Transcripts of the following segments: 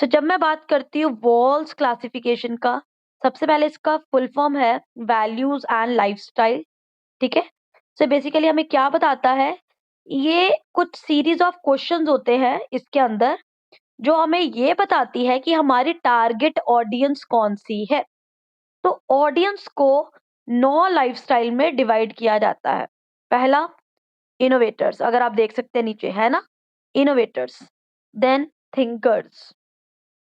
जब मैं बात करती हूँ वॉल्स क्लासिफिकेशन का, सबसे पहले इसका फुल फॉर्म है वैल्यूज एंड लाइफस्टाइल। ठीक है। बेसिकली हमें क्या बताता है, ये कुछ सीरीज ऑफ क्वेश्चंस होते हैं इसके अंदर, जो हमें ये बताती है कि हमारी टारगेट ऑडियंस कौन सी है। तो ऑडियंस को 9 लाइफस्टाइल में डिवाइड किया जाता है। पहला, इनोवेटर्स, अगर आप देख सकते हैं नीचे है ना, innovators. Then thinkers,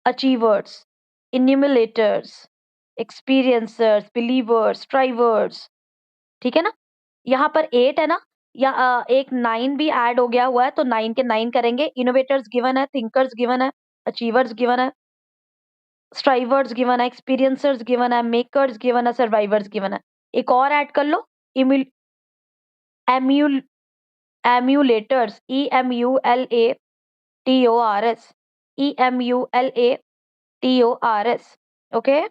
achievers, emulators, experiencers, believers, strivers. ठीक है ना। यहाँ पर 8 है ना, या एक 9 भी ऐड हो गया हुआ है, तो 9 के 9 करेंगे। इनोवेटर्स गिवन है, थिंकर्स गिवन है, अचीवर्स गिवन है, स्ट्राइवर्स गिवन है, एक्सपीरियंसर्स गिवन है, मेकर्स गिवन है, सर्वाइवर्स गिवन है। एक और ऐड कर लो, एम्यूल एम्यूलेटर्स, EMULATORS, EMULATORS। ओके,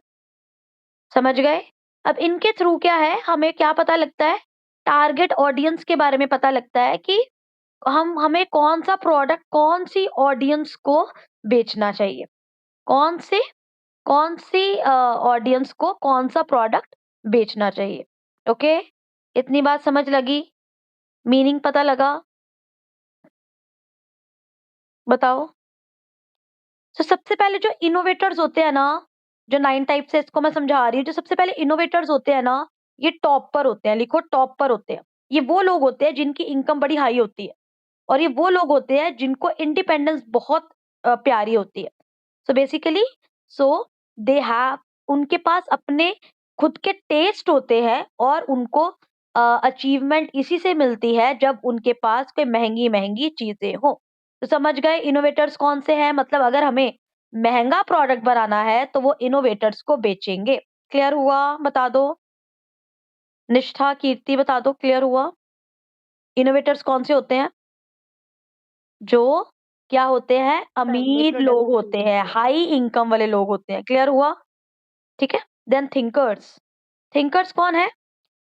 समझ गए। अब इनके थ्रू क्या है, हमें क्या पता लगता है, टारगेट ऑडियंस के बारे में पता लगता है कि हमें कौन सा प्रोडक्ट कौन सी ऑडियंस को बेचना चाहिए, कौन सी ऑडियंस को कौन सा प्रोडक्ट बेचना चाहिए। ओके, इतनी बात समझ लगी, मीनिंग पता लगा, बताओ। सबसे पहले जो इनोवेटर्स होते हैं ना, जो 9 टाइप से, इसको मैं समझा रही हूँ। जो सबसे पहले इनोवेटर्स होते हैं ना, ये टॉप पर होते हैं, लिखो टॉप पर होते हैं। ये वो लोग होते हैं जिनकी इनकम बड़ी हाई होती है, और ये वो लोग होते हैं जिनको इंडिपेंडेंस बहुत प्यारी होती है। बेसिकली, सो दे हैव, उनके पास अपने खुद के टेस्ट होते हैं, और उनको अचीवमेंट इसी से मिलती है जब उनके पास कोई महंगी महंगी चीजें हो। तो समझ गए इनोवेटर्स कौन से हैं, मतलब अगर हमें महंगा प्रोडक्ट बनाना है तो वो इनोवेटर्स को बेचेंगे। क्लियर हुआ, बता दो। निष्ठा, कीर्ति, बता दो, क्लियर हुआ। इनोवेटर्स कौन से होते हैं, जो क्या होते हैं, अमीर लोग होते हैं, हाई इनकम वाले लोग होते हैं। क्लियर हुआ, ठीक है। देन थिंकर्स, थिंकर्स कौन है,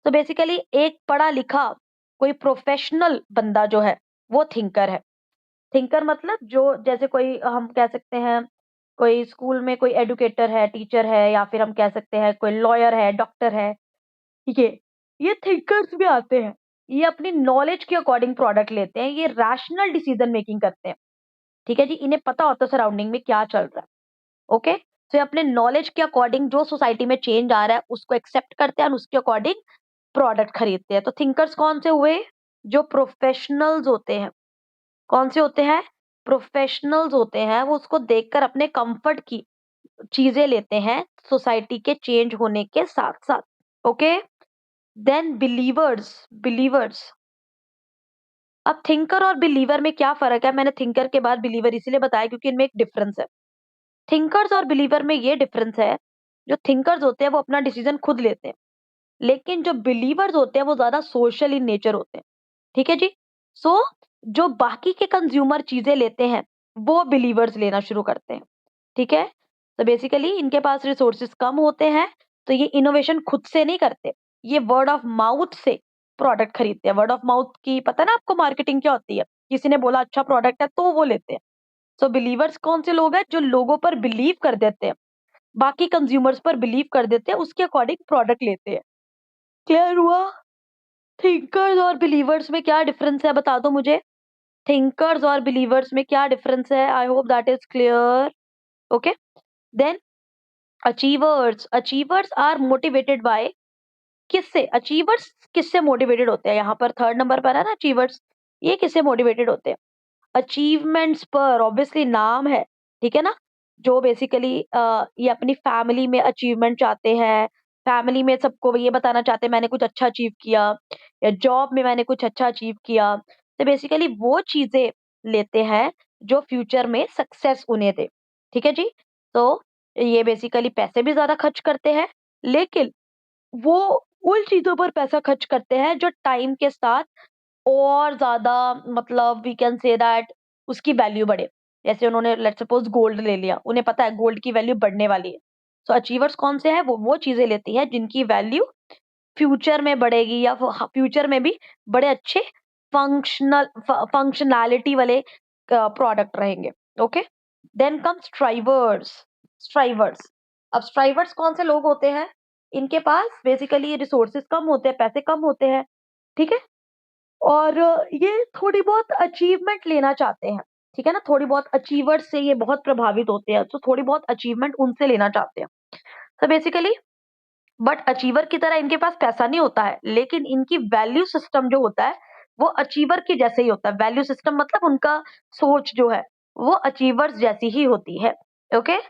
तो बेसिकली एक पढ़ा लिखा कोई प्रोफेशनल बंदा जो है, वो थिंकर है। थिंकर मतलब जो, जैसे कोई हम कह सकते हैं, कोई स्कूल में कोई एडुकेटर है, टीचर है, या फिर हम कह सकते हैं कोई लॉयर है, डॉक्टर है। ठीक है, ये थिंकर्स भी आते हैं। ये अपनी नॉलेज के अकॉर्डिंग प्रोडक्ट लेते हैं, ये रैशनल डिसीजन मेकिंग करते हैं। ठीक है जी, इन्हें पता होता है सराउंडिंग में क्या चल रहा है। ओके, तो ये अपने नॉलेज के अकॉर्डिंग जो सोसाइटी में चेंज आ रहा है उसको एक्सेप्ट करते हैं, और उसके अकॉर्डिंग प्रोडक्ट खरीदते हैं। तो थिंकर्स कौन से हुए, जो प्रोफेशनल्स होते हैं। कौन से होते हैं, प्रोफेशनल्स होते हैं। वो उसको देखकर अपने कंफर्ट की चीजें लेते हैं, सोसाइटी के चेंज होने के साथ साथ। Okay, then believers, believers. अब थिंकर और बिलीवर में क्या फर्क है, मैंने थिंकर के बाद बिलीवर इसलिए बताया क्योंकि इनमें एक डिफरेंस है। थिंकर्स और बिलीवर में ये डिफरेंस है, जो थिंकर्स होते हैं वो अपना डिसीजन खुद लेते हैं, लेकिन जो बिलीवर्स होते हैं वो ज्यादा सोशल इन नेचर होते हैं। ठीक है जी। सो जो बाकी के कंज्यूमर चीजें लेते हैं, वो बिलीवर्स लेना शुरू करते हैं। ठीक है। तो बेसिकली इनके पास रिसोर्सेज कम होते हैं, तो ये इनोवेशन खुद से नहीं करते, ये वर्ड ऑफ माउथ से प्रोडक्ट खरीदते हैं। वर्ड ऑफ माउथ की पता है ना आपको, मार्केटिंग क्या होती है, किसी ने बोला अच्छा प्रोडक्ट है तो वो लेते हैं। बिलीवर्स कौन से लोग हैं, जो लोगों पर बिलीव कर देते हैं, बाकी कंज्यूमर्स पर बिलीव कर देते हैं, उसके अकॉर्डिंग प्रोडक्ट लेते हैं। क्लियर हुआ। थिंकर्स और बिलीवर्स में क्या डिफरेंस है, बता दो मुझे। थिंकर्स और बिलीवर्स में क्या डिफरेंस है, I hope that is clear. Okay, then achievers, achievers are motivated by, किससे, अचीवर्स किससे मोटिवेटेड होते हैं, यहाँ पर थर्ड नंबर पर है ना अचीवर्स, ये किससे मोटिवेटेड होते हैं, अचीवमेंट्स पर, ऑब्वियसली नाम है। ठीक है ना। जो बेसिकली ये अपनी फैमिली में अचीवमेंट चाहते हैं, फैमिली में सबको ये बताना चाहते हैं मैंने कुछ अच्छा अचीव किया, या जॉब में मैंने कुछ अच्छा अचीव किया। तो बेसिकली वो चीजें लेते हैं जो फ्यूचर में सक्सेस उन्हें दे। ठीक है जी। तो ये बेसिकली पैसे भी ज्यादा खर्च करते हैं, लेकिन वो उन चीजों पर पैसा खर्च करते हैं जो टाइम के साथ और ज़्यादा, मतलब वी कैन से दैट उसकी वैल्यू बढ़े। जैसे उन्होंने लेट्स सपोज़ गोल्ड ले लिया, उन्हें पता है गोल्ड की वैल्यू बढ़ने वाली है। अचीवर्स कौन से हैं? वो चीज़ें लेती है जिनकी वैल्यू फ्यूचर में बढ़ेगी, या फ्यूचर में भी बड़े अच्छे फंक्शनैलिटी वाले प्रोडक्ट रहेंगे। ओके? Then come स्ट्राइवर्स। स्ट्राइवर्स, अब स्ट्राइवर्स कौन से लोग होते हैं? इनके पास बेसिकली रिसोर्सेज कम होते हैं, पैसे कम होते हैं, ठीक है, और ये थोड़ी बहुत अचीवमेंट लेना चाहते हैं, ठीक है ना, थोड़ी बहुत अचीवर्स से ये बहुत प्रभावित होते हैं, तो थोड़ी बहुत अचीवमेंट उनसे लेना चाहते हैं। तो बेसिकली बट अचीवर की तरह इनके पास पैसा नहीं होता है, लेकिन इनकी वैल्यू सिस्टम जो होता है वो अचीवर के जैसे ही होता है। वैल्यू सिस्टम मतलब उनका सोच जो है वो अचीवर्स जैसी ही होती है। ओके,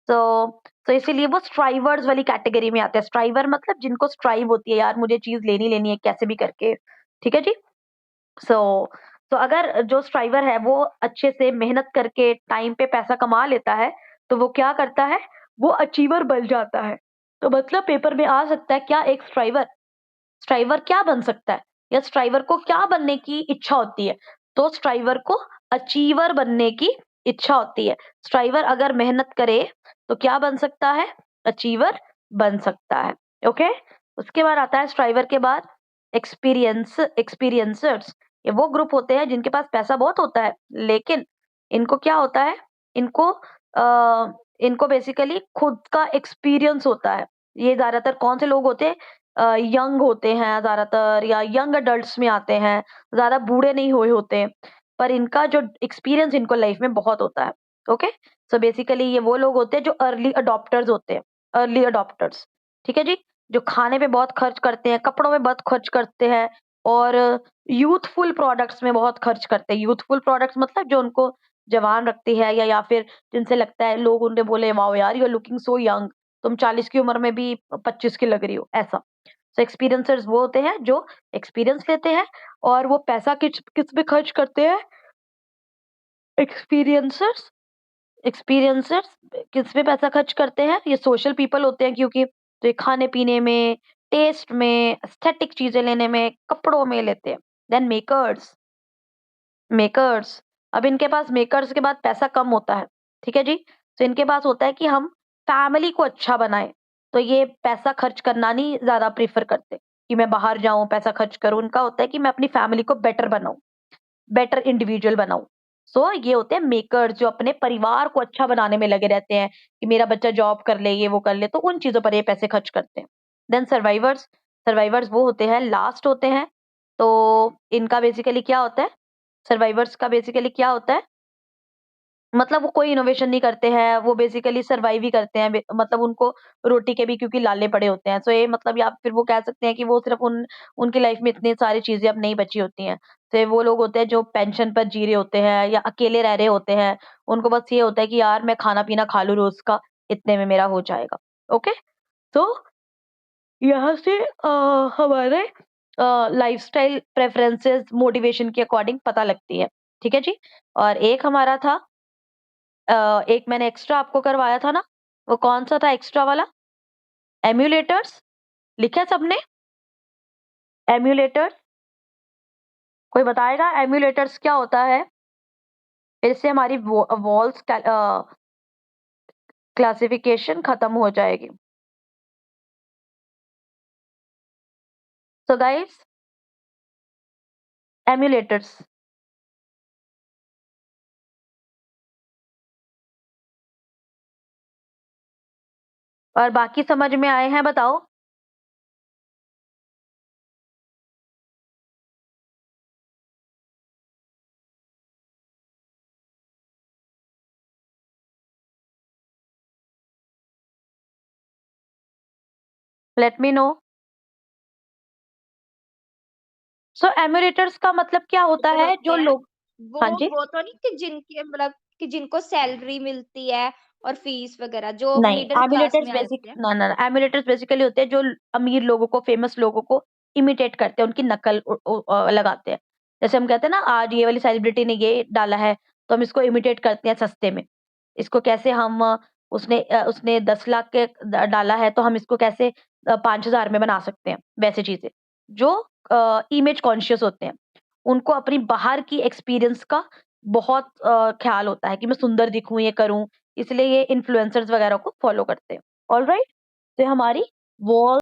तो इसीलिए वो स्ट्राइवर्स वाली कैटेगरी में आते हैं। स्ट्राइवर मतलब जिनको स्ट्राइव होती है, यार मुझे चीज लेनी लेनी है कैसे भी करके, ठीक है जी। सो तो अगर जो स्ट्राइवर है वो अच्छे से मेहनत करके टाइम पे पैसा कमा लेता है, तो वो क्या करता है, वो अचीवर बन जाता है। तो मतलब पेपर में आ सकता है क्या, एक स्ट्राइवर, स्ट्राइवर क्या बन सकता है, या स्ट्राइवर को क्या बनने की इच्छा होती है? तो स्ट्राइवर को अचीवर बनने की इच्छा होती है। स्ट्राइवर अगर मेहनत करे तो क्या बन सकता है, अचीवर बन सकता है। ओके, उसके बाद आता है स्ट्राइवर के बाद एक्सपीरियंसर्स। ये वो ग्रुप होते हैं जिनके पास पैसा बहुत होता है, लेकिन इनको क्या होता है, इनको इनको बेसिकली खुद का एक्सपीरियंस होता है। ये ज्यादातर कौन से लोग होते हैं, यंग होते हैं ज्यादातर, या यंग अडल्ट्स में आते हैं, ज्यादा बूढ़े नहीं हुए होते, पर इनका जो एक्सपीरियंस इनको लाइफ में बहुत होता है। ओके, सो बेसिकली ये वो लोग होते हैं जो अर्ली अडॉप्टर्स होते हैं, अर्ली अडॉप्टर्स, ठीक है जी, जो खाने पे बहुत खर्च करते हैं, कपड़ों में बहुत खर्च करते हैं, और यूथफुल प्रोडक्ट्स में बहुत खर्च करते हैं। यूथफुल प्रोडक्ट्स मतलब जो उनको जवान रखती है, या फिर जिनसे लगता है, लोग उन्हें बोले वाओ यार you are looking so young, तुम 40 की उम्र में भी 25 की लग रही हो, ऐसा। तो एक्सपीरियंसर्स वो होते हैं जो एक्सपीरियंस लेते हैं, और वो पैसा किस किस पे खर्च करते हैं, एक्सपीरियंसर्स, एक्सपीरियंसर्स किस पे पैसा खर्च करते हैं, ये सोशल पीपल होते हैं, क्योंकि तो ये खाने पीने में, टेस्ट में, एस्थेटिक चीजें लेने में, कपड़ों में लेते हैं। देन मेकर्स, मेकर्स, अब इनके पास मेकर्स के बाद पैसा कम होता है, ठीक है जी, तो इनके पास होता है कि हम फैमिली को अच्छा बनाएं, तो ये पैसा खर्च करना नहीं ज्यादा प्रीफर करते कि मैं बाहर जाऊं पैसा खर्च करूं। उनका होता है कि मैं अपनी फैमिली को बेटर बनाऊं, बेटर इंडिविजुअल बनाऊं। सो ये होते हैं मेकर्स, जो अपने परिवार को अच्छा बनाने में लगे रहते हैं कि मेरा बच्चा जॉब कर ले, ये वो कर ले, तो उन चीजों पर ये पैसे खर्च करते हैं। देन सर्वाइवर्स, सर्वाइवर्स वो होते हैं लास्ट होते हैं, तो इनका बेसिकली क्या होता है, सर्वाइवर्स का बेसिकली क्या होता है, मतलब वो कोई इनोवेशन नहीं करते हैं, वो बेसिकली सर्वाइव ही करते हैं, मतलब उनको रोटी के भी क्योंकि लाले पड़े होते हैं। सो ये मतलब, या फिर वो कह सकते हैं कि वो सिर्फ उनकी लाइफ में इतनी सारी चीजें अब नहीं बची होती हैं। तो ये वो लोग होते हैं जो पेंशन पर जी रहे होते हैं या अकेले रह रहे होते हैं, उनको बस ये होता है कि यार मैं खाना पीना खा लूं रोज का, इतने में मेरा हो जाएगा। ओके, तो यहाँ से हमारे लाइफस्टाइल प्रेफरेंसेस मोटिवेशन के अकॉर्डिंग पता लगती है, ठीक है जी। और एक हमारा था, एक मैंने एक्स्ट्रा आपको करवाया था ना, वो कौन-सा था एक्स्ट्रा वाला? एम्युलेटर्स, लिखा है सबने? एम्युलेटर्स, कोई बताएगा एम्युलेटर्स क्या होता है? इससे हमारी वॉल्स क्लासिफिकेशन खत्म हो जाएगी। सो गाइस, एम्युलेटर्स, और बाकी समझ में आए हैं बताओ? Let me know. सो एम्युलेटर्स का मतलब क्या होता टीचर है, होते जो हैं लोग, हाँ जी, वो तो नहीं कि जिनके मतलब कि जिनको सैलरी मिलती है और फीस वगैरह जो नहीं, मिडिल क्लास एमुलेटर्स में आए बेसिक होते हैं। ना, ना, ना, एमुलेटर्स बेसिकली होते हैं जो अमीर लोगों को, फेमस लोगों को इमिटेट करते हैं, उनकी नकल लगाते हैं। जैसे हम कहते हैं ना, आज ये वाली सेलिब्रिटी ने ये डाला है, तो हम इसको इमिटेट करते हैं सस्ते में। इसको कैसे हम उसने 10 लाख के डाला है, तो हम इसको कैसे 5,000 में बना सकते हैं, वैसे चीज़ें। जो इमेज कॉन्शियस होते हैं, उनको अपनी बाहर की एक्सपीरियंस का बहुत ख़्याल होता है कि मैं सुंदर दिखूँ, ये करूँ, इसलिए ये इन्फ्लुएंसर्स वगैरह को फॉलो करते हैं। ऑलराइट? तो ये हमारी वॉल